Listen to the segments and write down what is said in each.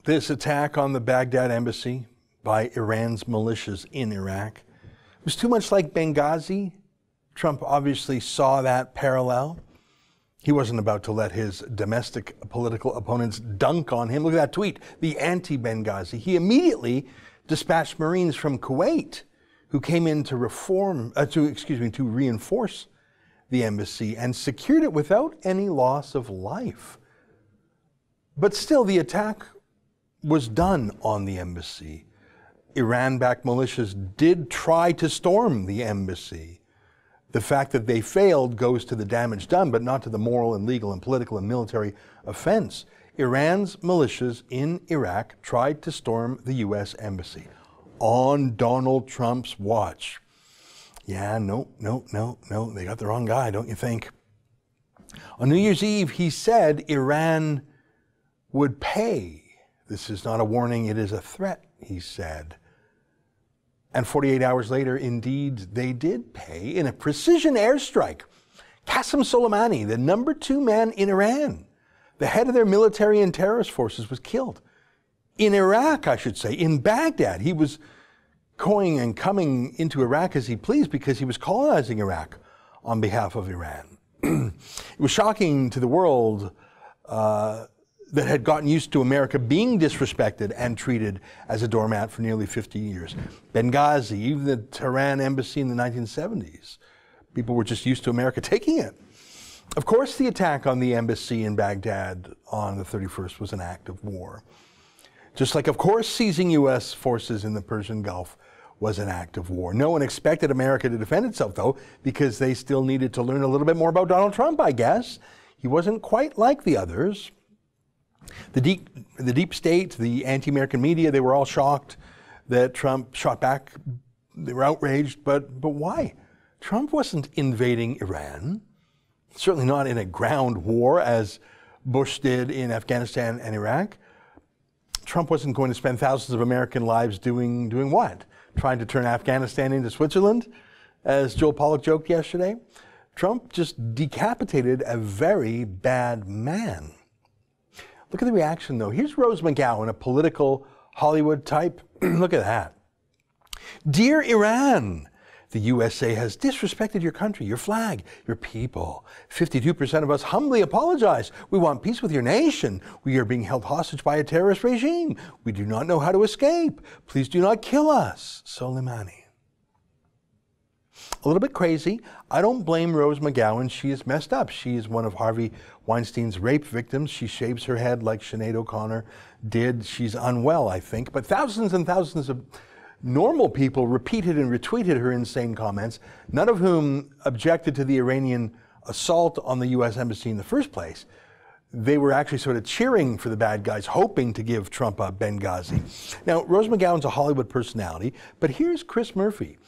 This attack on the Baghdad embassy by Iran's militias in Iraq was too much like Benghazi. Trump obviously saw that parallel. He wasn't about to let his domestic political opponents dunk on him. Look at that tweet, the anti-Benghazi. He immediately dispatched Marines from Kuwait who came in to reinforce the embassy and secured it without any loss of life. But still, the attack was done on the embassy. Iran-backed militias did try to storm the embassy. The fact that they failed goes to the damage done, but not to the moral and legal and political and military offense. Iran's militias in Iraq tried to storm the U.S. embassy on Donald Trump's watch. Yeah, no, they got the wrong guy, don't you think? On New Year's Eve, he said Iran would pay. This is not a warning, it is a threat, he said. And 48 hours later, indeed, they did pay in a precision airstrike. Qasem Soleimani, the number 2 man in Iran, the head of their military and terrorist forces, was killed. In Iraq, I should say, in Baghdad. He was going and coming into Iraq as he pleased because he was colonizing Iraq on behalf of Iran. It was shocking to the world that had gotten used to America being disrespected and treated as a doormat for nearly 50 years. Benghazi, even the Tehran embassy in the 1970s. People were just used to America taking it. Of course, the attack on the embassy in Baghdad on the 31st was an act of war. Just like, of course, seizing U.S. forces in the Persian Gulf was an act of war. No one expected America to defend itself, though, because they still needed to learn a little bit more about Donald Trump, I guess. He wasn't quite like the others. The deep state, the anti-American media, they were all shocked that Trump shot back. They were outraged, but why? Trump wasn't invading Iran, certainly not in a ground war as Bush did in Afghanistan and Iraq. Trump wasn't going to spend thousands of American lives doing what? Trying to turn Afghanistan into Switzerland, as Joel Pollak joked yesterday. Trump just decapitated a very bad man. Look at the reaction, though. Here's Rose McGowan, a political Hollywood type. Look at that. Dear Iran, the USA has disrespected your country, your flag, your people. 52% of us humbly apologize. We want peace with your nation. We are being held hostage by a terrorist regime. We do not know how to escape. Please do not kill us. Soleimani. A little bit crazy. I don't blame Rose McGowan. She is messed up. She is one of Harvey Weinstein's rape victims. She shaves her head like Sinead O'Connor did. She's unwell, I think. But thousands and thousands of normal people repeated and retweeted her insane comments, none of whom objected to the Iranian assault on the U.S. embassy in the first place. They were actually sort of cheering for the bad guys, hoping to give Trump a Benghazi. Now, Rose McGowan's a Hollywood personality, but here's Chris Murphy,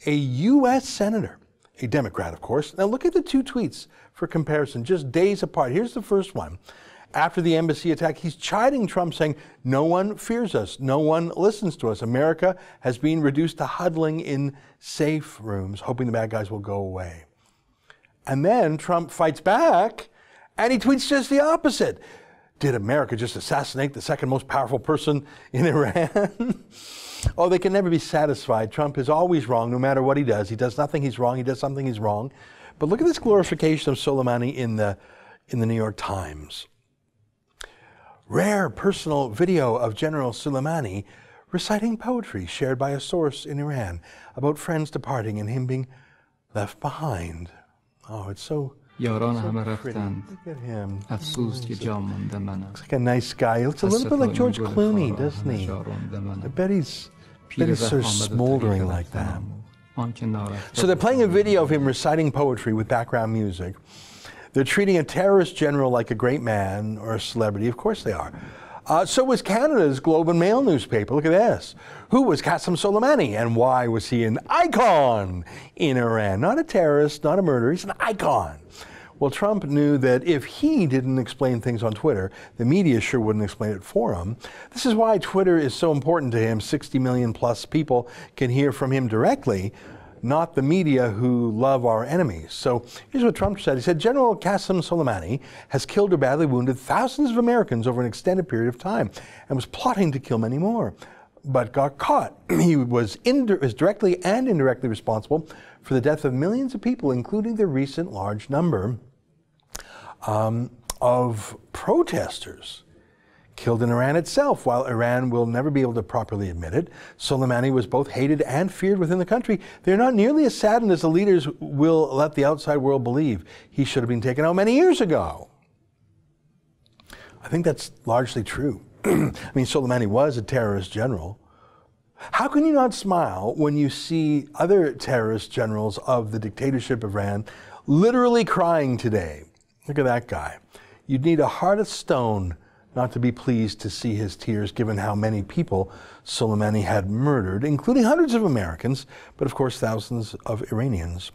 a U.S. senator, a Democrat, of course. Now, look at the two tweets for comparison, just days apart. Here's the first one. After the embassy attack, he's chiding Trump, saying, no one fears us, no one listens to us. America has been reduced to huddling in safe rooms, hoping the bad guys will go away. And then Trump fights back, and he tweets just the opposite. Did America just assassinate the second most powerful person in Iran? Oh, they can never be satisfied. Trump is always wrong, no matter what he does. He does nothing, he's wrong. He does something, he's wrong. But look at this glorification of Soleimani in the New York Times. Rare personal video of General Soleimani reciting poetry shared by a source in Iran about friends departing and him being left behind. Oh, it's so pretty. Look at him. Looks like a nice guy. He looks a little bit like George Clooney, doesn't he? I bet he's sort of smoldering like that. So they're playing a video of him reciting poetry with background music. They're treating a terrorist general like a great man or a celebrity. Of course they are. So was Canada's Globe and Mail newspaper. Look at this. Who was Qasem Soleimani and why was he an icon in Iran? Not a terrorist, not a murderer, he's an icon. Well, Trump knew that if he didn't explain things on Twitter, the media sure wouldn't explain it for him. This is why Twitter is so important to him. 60 million plus people can hear from him directly. not the media who love our enemies. So here's what Trump said. He said, General Qasem Soleimani has killed or badly wounded thousands of Americans over an extended period of time and was plotting to kill many more, but got caught. He was directly and indirectly responsible for the death of millions of people, including the recent large number of protesters killed in Iran itself. While Iran will never be able to properly admit it, Soleimani was both hated and feared within the country. They're not nearly as saddened as the leaders will let the outside world believe. He should have been taken out many years ago. I think that's largely true. I mean, Soleimani was a terrorist general. How can you not smile when you see other terrorist generals of the dictatorship of Iran literally crying today? Look at that guy. You'd need a heart of stone not to be pleased to see his tears, given how many people Soleimani had murdered, including hundreds of Americans, but of course thousands of Iranians.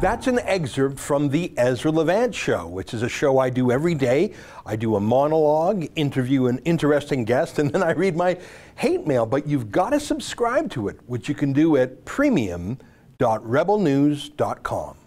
That's an excerpt from the Ezra Levant Show, which is a show I do every day. I do a monologue, interview an interesting guest, and then I read my hate mail. But you've got to subscribe to it, which you can do at premium.rebelnews.com.